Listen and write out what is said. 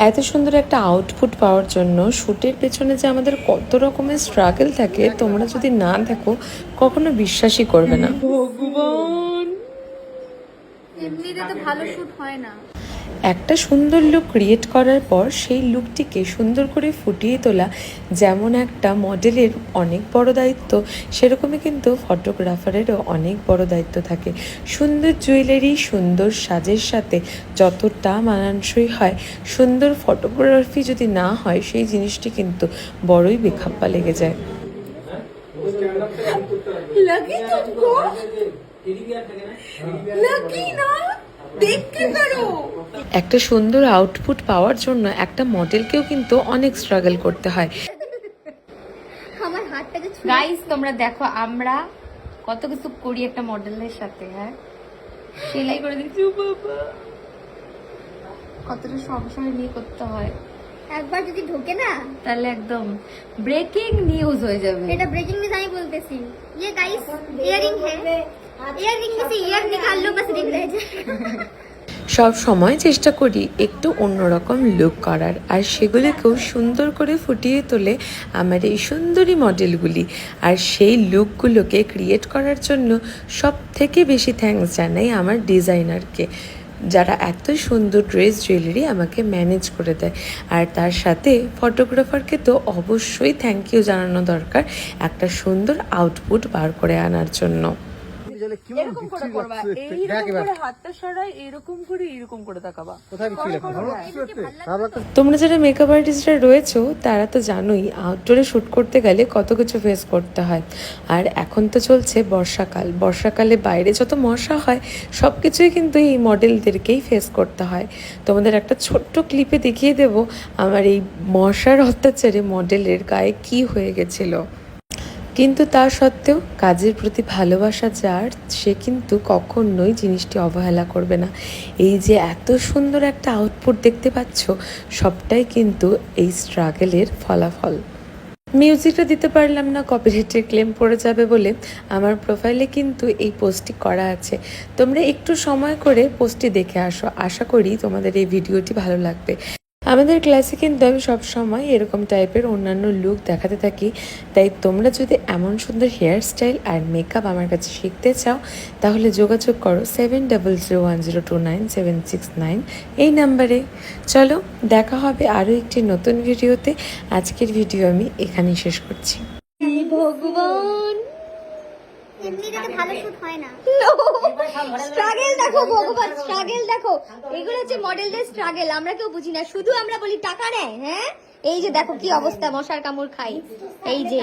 এত সুন্দর একটা আউটপুট পাওয়ার জন্য শ্যুটের পেছনে যে আমাদের কত রকমের স্ট্রাগল থাকে তোমরা যদি না দেখো কখনো বিশ্বাসই করবে না। ভগবান, এমনিতে তো ভালো শুট হয় না। একটা সুন্দর লুক ক্রিয়েট করার পর সেই লুকটিকে সুন্দর করে ফুটিয়ে তোলা যেমন একটা মডেলের অনেক বড় দায়িত্ব, সেরকমই কিন্তু ফটোগ্রাফারেরও অনেক বড় দায়িত্ব থাকে। সুন্দর জুয়েলারি সুন্দর সাজের সাথে যতটা মানানসই হয়, সুন্দর ফটোগ্রাফি যদি না হয় সেই জিনিসটি কিন্তু বড়ই বেখাপ্পা লেগে যায়। একটা সুন্দর আউটপুট পাওয়ার জন্য একটা মডেলকেও কিন্তু অনেক স্ট্রাগল করতে হয়। আমার হাতটাকে গাইস তোমরা দেখো আমরা কত কিছু করি একটা মডেলের সাথে। হ্যাঁ, সেলাই করে দিচ্ছি বাবা, কতটা সংসার নিয়ে করতে হয়। একবার যদি ঢোকে না তাহলে একদম ব্রেকিং নিউজ হয়ে যাবে। এটা ব্রেকিং নিউজ আমি বলতেছি। ये गाइस इयररिंग है, इयररिंग में से ईयर निकाल लो बस रिंग रह जाए। সব সময় চেষ্টা করি একটু অন্যরকম লুক করার, আর সেগুলিকেও সুন্দর করে ফুটিয়ে তোলে আমার এই সুন্দরী মডেলগুলি। আর সেই লুকগুলোকে ক্রিয়েট করার জন্য সব থেকে বেশি থ্যাঙ্কস জানাই আমার ডিজাইনারকে, যারা এত সুন্দর ড্রেস জুয়েলারি আমাকে ম্যানেজ করে দেয়। আর তার সাথে ফটোগ্রাফারকে তো অবশ্যই থ্যাংক ইউ জানানো দরকার একটা সুন্দর আউটপুট বার করে আনার জন্য। এরকম করে করবা, এইরকম করে হাতটা সরাই, এরকম করে এরকম করে তাকাবা। তোমরা যারা মেকআপ আর্টিস্টরা রয়েছো তারা তো জানোই আউটডোরে শ্যুট করতে গেলে কত কিছু ফেস করতে হয়। আর এখন তো চলছে বর্ষাকাল, বর্ষাকালে বাইরে যত মশা হয় সব কিছুই কিন্তু এই মডেলদেরকেই ফেস করতে হয়। তোমাদের একটা ছোট্ট ক্লিপে দেখিয়ে দেব আমার এই মশার অত্যাচারে মডেলের গায়ে কি হয়ে গেছিলো। কিন্তু তা সত্ত্বেও কাজের প্রতি ভালোবাসা যার, সে কিন্তু কখনোই জিনিসটি অবহেলা করবে না। এই যে এত সুন্দর একটা আউটপুট দেখতে পাচ্ছ, সবটাই কিন্তু এই স্ট্রাগলের ফলাফল। মিউজিকটা দিতে পারলাম না, কপিরাইটের ক্লেম পড়ে যাবে বলে আমার প্রোফাইলে কিন্তু এই পোস্টটি করা আছে। তোমরা একটু সময় করে পোস্টটি দেখে আসো, আশা করি তোমাদের এই ভিডিওটি ভালো লাগবে। আমাদের ক্লাসে কিন্তু আমি সবসময় এরকম টাইপের অন্যান্য লুক দেখাতে থাকি, তাই তোমরা যদি এমন সুন্দর হেয়ার স্টাইল আর মেকআপ আমার কাছে শিখতে চাও তাহলে যোগাযোগ করো 7001029769 এই নাম্বারে। চলো দেখা হবে আরও একটি নতুন ভিডিওতে। আজকের ভিডিও আমি এখানেই শেষ করছি। ভগবান, এমনিতে তো ভালো শুট হয় না। স্ট্রাগল দেখো ভগবান, স্ট্রাগল দেখো। এগুলো হচ্ছে মডেলদের স্ট্রাগল, আমরা কেউ বুঝি না, শুধু আমরা বলি টাকা নেয়। হ্যাঁ, এই যে দেখো কি অবস্থা, মশার কামড় খাই। এই যে